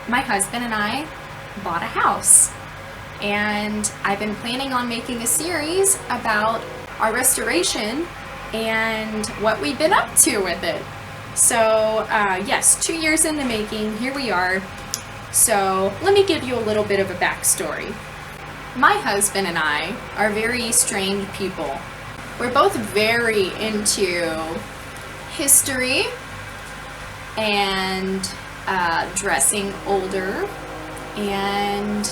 my husband and I bought a house, and I've been planning on making a series about our restoration and what we've been up to with it. So yes, 2 years in the making, here we are. So let me give you a little bit of a backstory. My husband and I are very strange people. We're both very into history and dressing older, and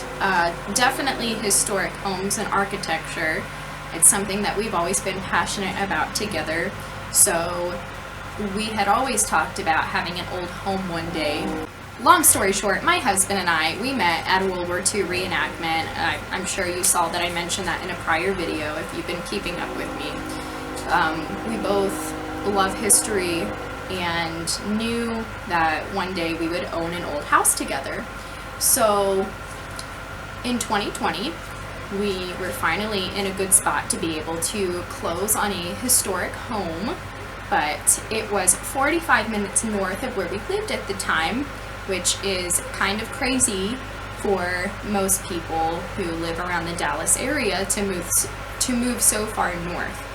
definitely historic homes and architecture. It's something that we've always been passionate about together. So we had always talked about having an old home one day. Long story short, my husband and I, we met at a World War II reenactment. I'm sure you saw that I mentioned that in a prior video if you've been keeping up with me. We both love history and knew that one day we would own an old house together. So in 2020, we were finally in a good spot to be able to close on a historic home, but it was 45 minutes north of where we lived at the time, which is kind of crazy for most people who live around the Dallas area to move so far north.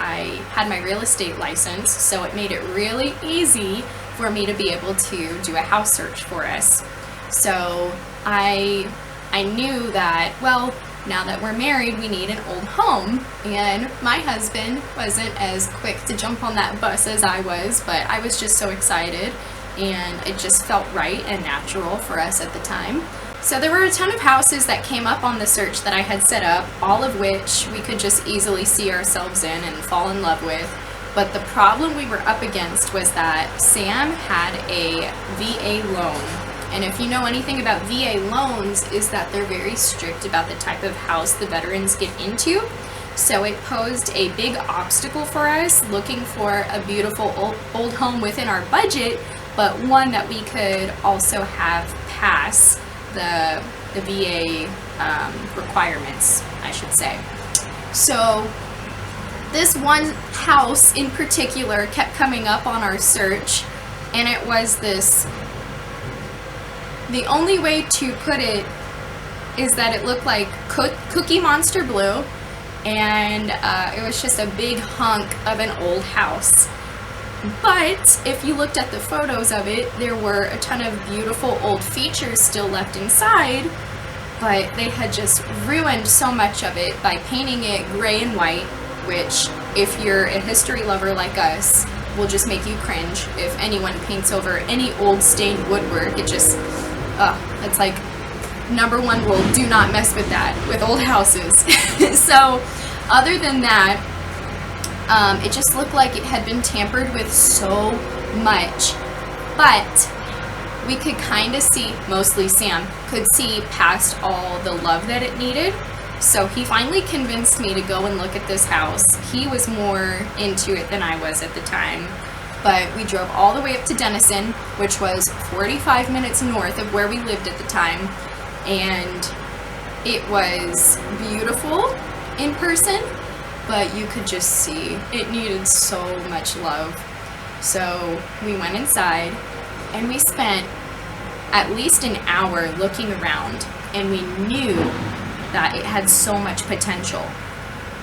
I had my real estate license, so it made it really easy for me to be able to do a house search for us. So I knew that, well, now that we're married, we need an old home, and my husband wasn't as quick to jump on that bus as I was, but I was just so excited, and it just felt right and natural for us at the time. So there were a ton of houses that came up on the search that I had set up, all of which we could just easily see ourselves in and fall in love with. But the problem we were up against was that Sam had a VA loan. And if you know anything about VA loans, is that they're very strict about the type of house the veterans get into. So it posed a big obstacle for us looking for a beautiful old home within our budget, but one that we could also have pass the VA requirements, I should say. So this one house in particular kept coming up on our search, and it was this, the only way to put it is that it looked like Cookie Monster blue, and it was just a big hunk of an old house. But if you looked at the photos of it, there were a ton of beautiful old features still left inside, but they had just ruined so much of it by painting it gray and white, which, if you're a history lover like us, will just make you cringe. If anyone paints over any old stained woodwork, it just, it's like number one rule, do not mess with that with old houses. So other than that, it just looked like it had been tampered with so much, but we could kind of see, mostly Sam, could see past all the love that it needed. So he finally convinced me to go and look at this house. He was more into it than I was at the time, but we drove all the way up to Denison, which was 45 minutes north of where we lived at the time, and it was beautiful in person, but you could just see it needed so much love. So we went inside and we spent at least an hour looking around, and we knew that it had so much potential,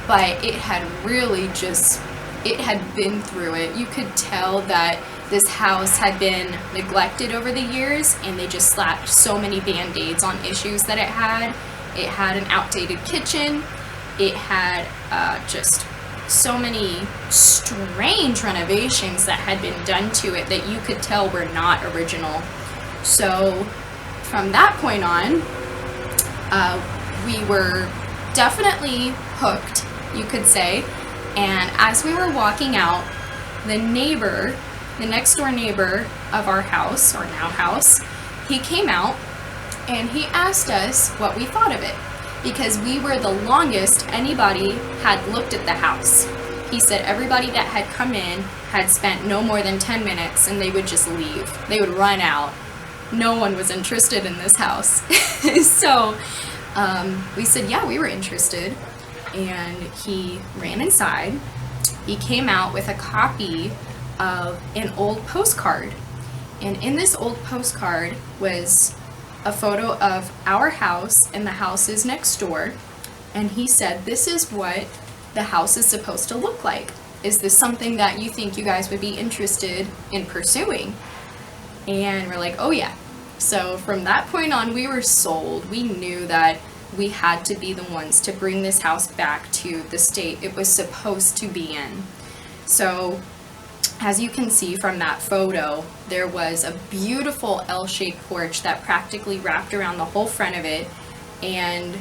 but it had really just, it had been through it. You could tell that this house had been neglected over the years, and they just slapped so many band-aids on issues that it had. It had an outdated kitchen. It had just so many strange renovations that had been done to it that you could tell were not original. So from that point on, we were definitely hooked, you could say. And as we were walking out, the neighbor, the next door neighbor of our house, or now house, he came out and he asked us what we thought of it, because we were the longest anybody had looked at the house. He said everybody that had come in had spent no more than 10 minutes and they would just leave. They would run out. No one was interested in this house. So we said, yeah, we were interested. And he ran inside. He came out with a copy of an old postcard. And in this old postcard was a photo of our house and the houses next door, and he said, "This is what the house is supposed to look like. Is this something that you think you guys would be interested in pursuing?" And we're like, "Oh yeah." So from that point on, we were sold. We knew that we had to be the ones to bring this house back to the state it was supposed to be in. So as you can see from that photo, there was a beautiful L-shaped porch that practically wrapped around the whole front of it, and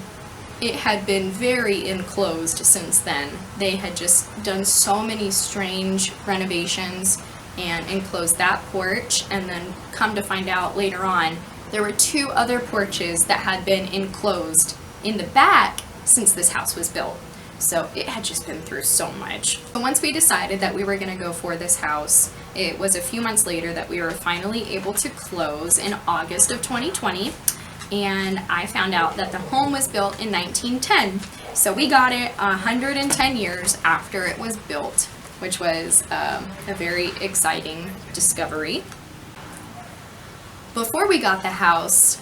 it had been very enclosed since then. They had just done so many strange renovations and enclosed that porch, and then come to find out later on, there were 2 other porches that had been enclosed in the back since this house was built. So it had just been through so much. But once we decided that we were gonna go for this house, it was a few months later that we were finally able to close in August of 2020. And I found out that the home was built in 1910. So we got it 110 years after it was built, which was a very exciting discovery. Before we got the house,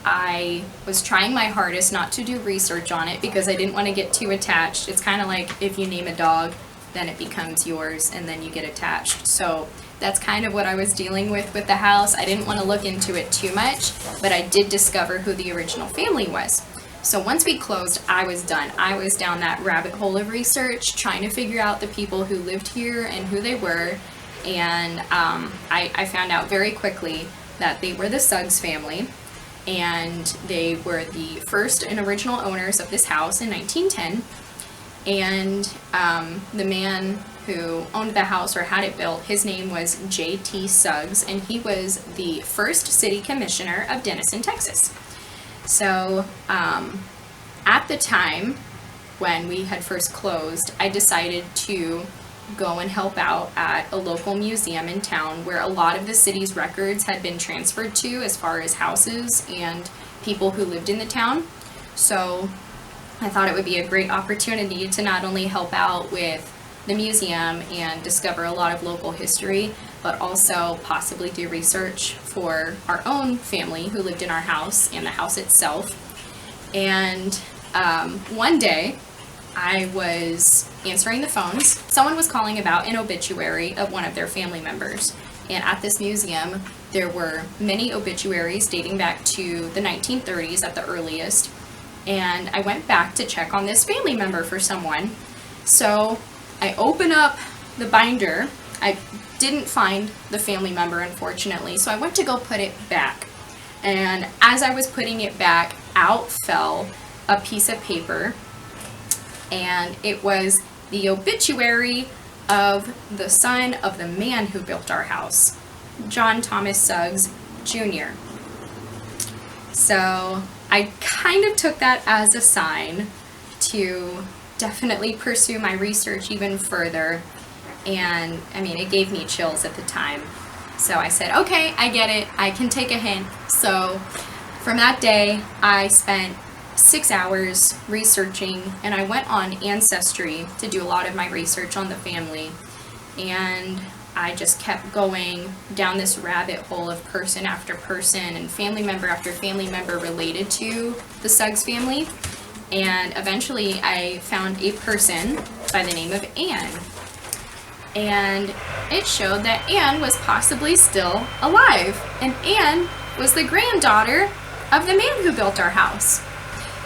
I was trying my hardest not to do research on it because I didn't want to get too attached. It's kind of like if you name a dog, then it becomes yours and then you get attached. So that's kind of what I was dealing with the house. I didn't want to look into it too much, but I did discover who the original family was. So once we closed, I was done. I was down that rabbit hole of research, trying to figure out the people who lived here and who they were. And I found out very quickly that they were the Suggs family, and they were the first and original owners of this house in 1910. And the man who owned the house or had it built, his name was J.T. Suggs, and he was the first city commissioner of Denison, Texas. So at the time when we had first closed, I decided to go and help out at a local museum in town where a lot of the city's records had been transferred to as far as houses and people who lived in the town. So I thought it would be a great opportunity to not only help out with the museum and discover a lot of local history, but also possibly do research for our own family who lived in our house and the house itself. And one day I was answering the phones. Someone was calling about an obituary of one of their family members. And at this museum, there were many obituaries dating back to the 1930s at the earliest. And I went back to check on this family member for someone. So I open up the binder. I didn't find the family member, unfortunately, so I went to go put it back. And as I was putting it back, out fell a piece of paper, and it was the obituary of the son of the man who built our house, John Thomas Suggs Jr. So I kind of took that as a sign to definitely pursue my research even further. And I mean, it gave me chills at the time. So I said, okay, I get it. I can take a hint. So from that day, I spent 6 hours researching, and I went on Ancestry to do a lot of my research on the family. And I just kept going down this rabbit hole of person after person and family member after family member related to the Suggs family. And eventually I found a person by the name of Anne. And it showed that Anne was possibly still alive. And Anne was the granddaughter of the man who built our house.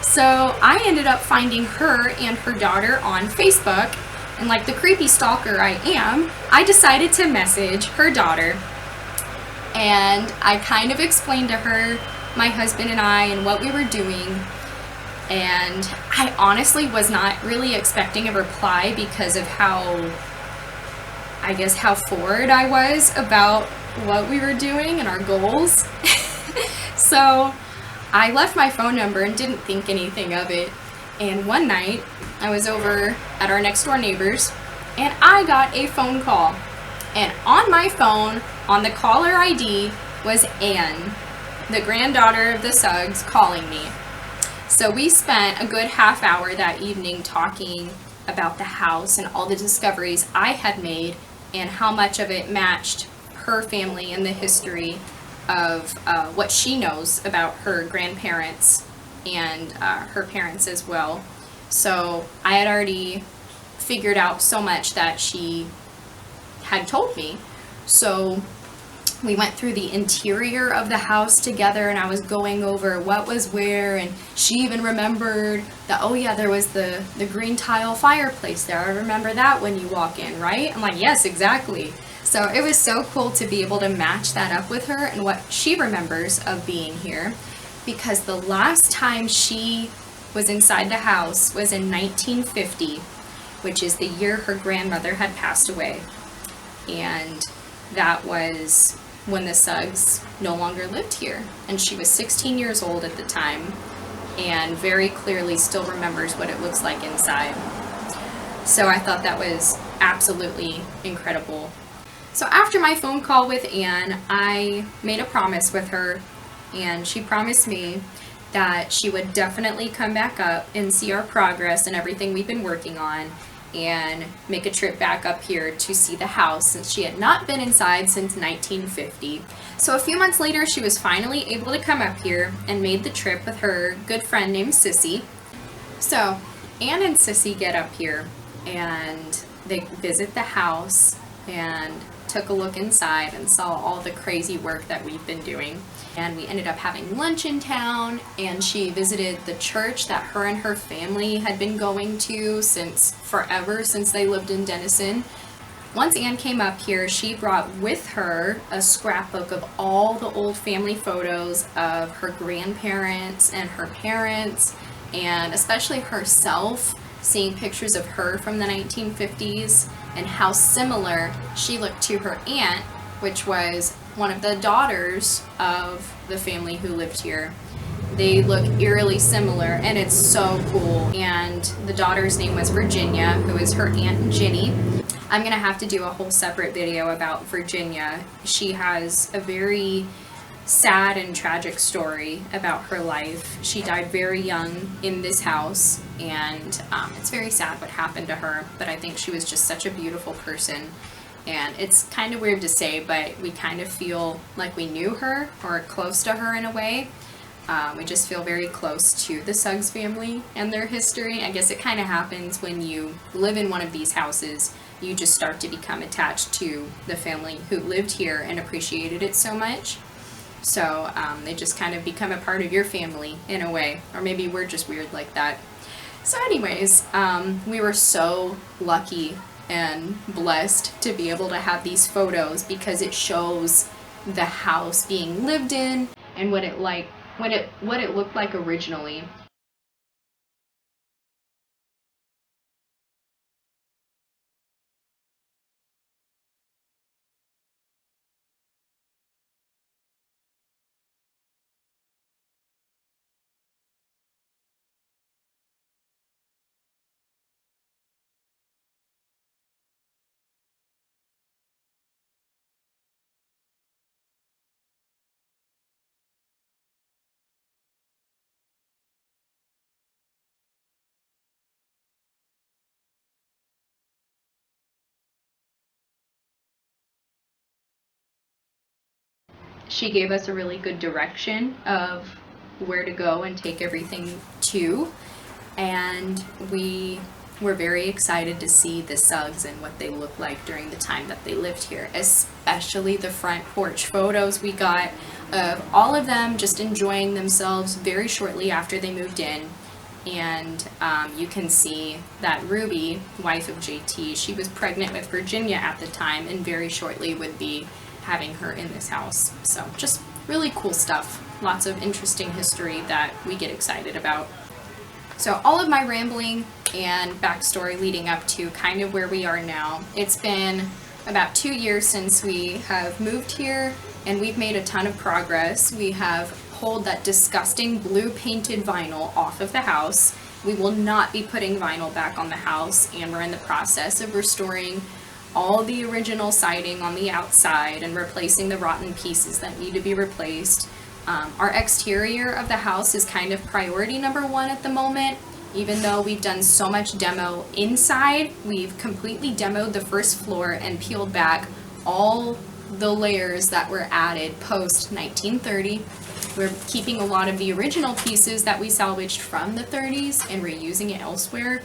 So I ended up finding her and her daughter on Facebook. And like the creepy stalker I am, I decided to message her daughter. And I kind of explained to her my husband and I and what we were doing. And I honestly was not really expecting a reply because of how forward I was about what we were doing and our goals. So I left my phone number and didn't think anything of it. And one night I was over at our next door neighbors and I got a phone call. And on my phone, on the caller ID, was Anne, the granddaughter of the Suggs, calling me. So we spent a good half hour that evening talking about the house and all the discoveries I had made and how much of it matched her family and the history. of what she knows about her grandparents and her parents as well. So I had already figured out so much that she had told me. So we went through the interior of the house together, and I was going over what was where, and she even remembered that, oh yeah, there was the green tile fireplace there. I remember that when you walk in, right? I'm like, yes, exactly. So it was so cool to be able to match that up with her and what she remembers of being here, because the last time she was inside the house was in 1950, which is the year her grandmother had passed away. And that was when the Suggs no longer lived here. And she was 16 years old at the time and very clearly still remembers what it looks like inside. So I thought that was absolutely incredible. So after my phone call with Anne, I made a promise with her, and she promised me that she would definitely come back up and see our progress and everything we've been working on, and make a trip back up here to see the house, since she had not been inside since 1950. So a few months later, she was finally able to come up here and made the trip with her good friend named Sissy. So Anne and Sissy get up here and they visit the house and took a look inside and saw all the crazy work that we've been doing. And we ended up having lunch in town, and she visited the church that her and her family had been going to since forever, since they lived in Denison. Once Anne came up here, she brought with her a scrapbook of all the old family photos of her grandparents and her parents, and especially herself, seeing pictures of her from the 1950s and how similar she looked to her aunt, which was one of the daughters of the family who lived here. They look eerily similar, and it's so cool. And the daughter's name was Virginia, who is her Aunt Ginny. I'm gonna have to do a whole separate video about Virginia. She has a very sad and tragic story about her life. She died very young in this house, and it's very sad what happened to her, but I think she was just such a beautiful person. And it's kind of weird to say, but we kind of feel like we knew her, or close to her in a way. We just feel very close to the Suggs family and their history. I guess it kind of happens when you live in one of these houses. You just start to become attached to the family who lived here and appreciated it so much. So they just kind of become a part of your family in a way. Or maybe we're just weird like that. So anyways, we were so lucky and blessed to be able to have these photos, because it shows the house being lived in and what it looked like originally. She gave us a really good direction of where to go and take everything to, and we were very excited to see the Suggs and what they looked like during the time that they lived here, especially the front porch photos we got of all of them just enjoying themselves very shortly after they moved in. And you can see that Ruby, wife of JT, she was pregnant with Virginia at the time, and very shortly would be having her in this house. So just really cool stuff. Lots of interesting history that we get excited about. So all of my rambling and backstory leading up to kind of where we are now. It's been about 2 years since we have moved here, and we've made a ton of progress. We have pulled that disgusting blue painted vinyl off of the house. We will not be putting vinyl back on the house, and we're in the process of restoring all the original siding on the outside and replacing the rotten pieces that need to be replaced. Our exterior of the house is kind of priority number one at the moment. Even though we've done so much demo inside, we've completely demoed the first floor and peeled back all the layers that were added post 1930. We're keeping a lot of the original pieces that we salvaged from the 30s and reusing it elsewhere,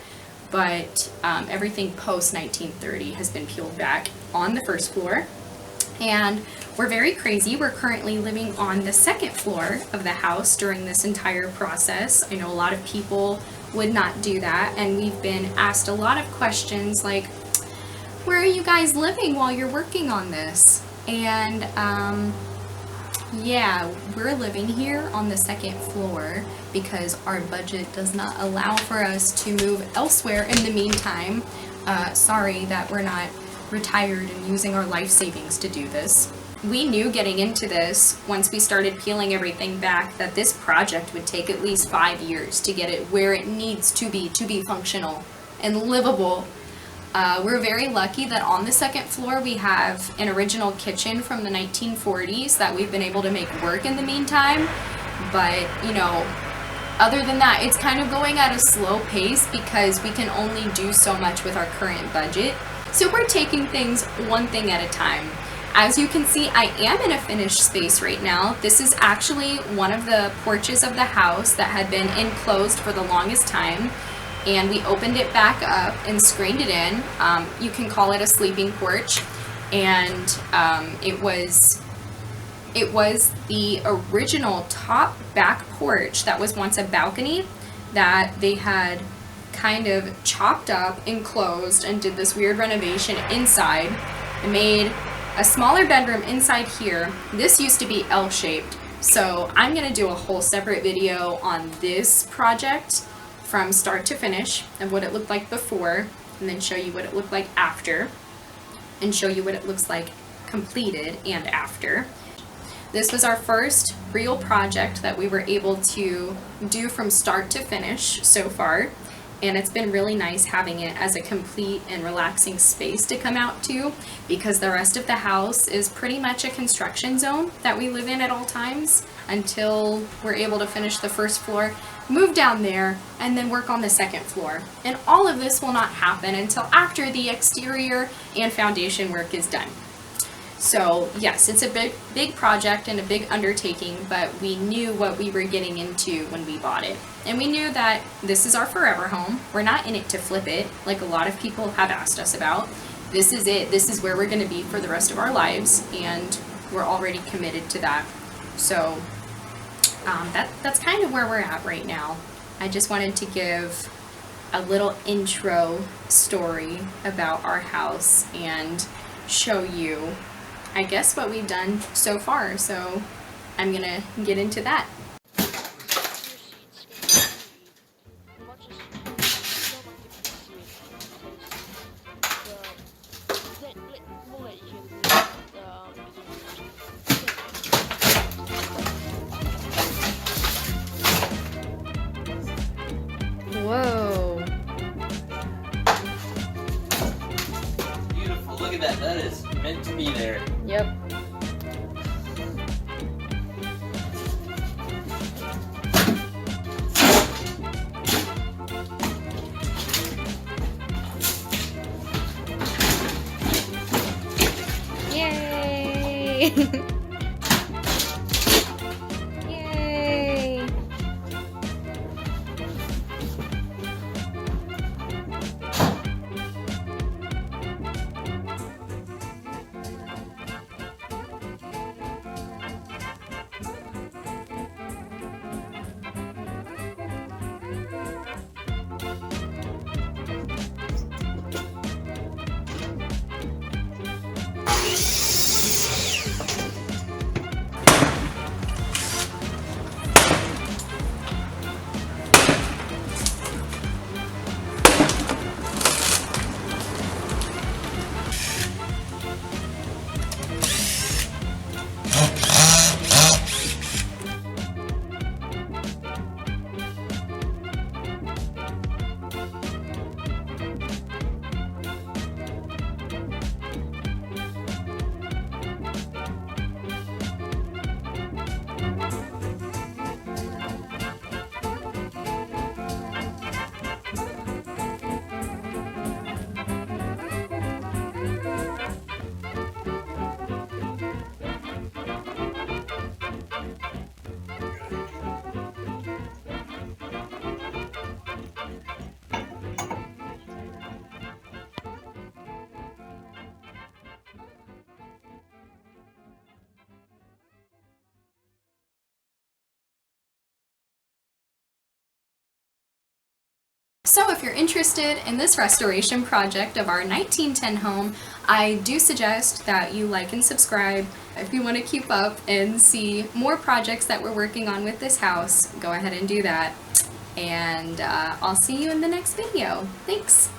but everything post 1930 has been peeled back on the first floor. And we're very crazy. We're currently living on the second floor of the house during this entire process. I know a lot of people would not do that, and we've been asked a lot of questions like, where are you guys living while you're working on this? And yeah, we're living here on the second floor because our budget does not allow for us to move elsewhere in the meantime. Sorry that we're not retired and using our life savings to do this. We knew getting into this, once we started peeling everything back, that this project would take at least 5 years to get it where it needs to be functional and livable. We're very lucky that on the second floor we have an original kitchen from the 1940s that we've been able to make work in the meantime. But, you know, other than that, it's kind of going at a slow pace because we can only do so much with our current budget. So we're taking things one thing at a time. As you can see, I am in a finished space right now. This is actually one of the porches of the house that had been enclosed for the longest time. And we opened it back up and screened it in. You can call it a sleeping porch. And it was the original top back porch that was once a balcony that they had kind of chopped up, enclosed, and did this weird renovation inside and made a smaller bedroom inside here. This used to be L-shaped, so I'm gonna do a whole separate video on this project from start to finish and what it looked like before, and then show you what it looked like after, and show you what it looks like completed and after. This was our first real project that we were able to do from start to finish so far, and it's been really nice having it as a complete and relaxing space to come out to, because the rest of the house is pretty much a construction zone that we live in at all times until we're able to finish the first floor, move down there, and then work on the second floor. And all of this will not happen until after the exterior and foundation work is done. So yes, it's a big project and a big undertaking, but we knew what we were getting into when we bought it. And we knew that this is our forever home. We're not in it to flip it, like a lot of people have asked us about. This is it. This is where we're going to be for the rest of our lives, and we're already committed to that. So that's kind of where we're at right now. I just wanted to give a little intro story about our house and show you, I guess, what we've done so far. So I'm gonna get into that. Whoa. Beautiful. Look at that. That is meant to be there. Yep. Yay! Yay! So if you're interested in this restoration project of our 1910 home, I do suggest that you like and subscribe. If you want to keep up and see more projects that we're working on with this house, go ahead and do that. And I'll see you in the next video. Thanks!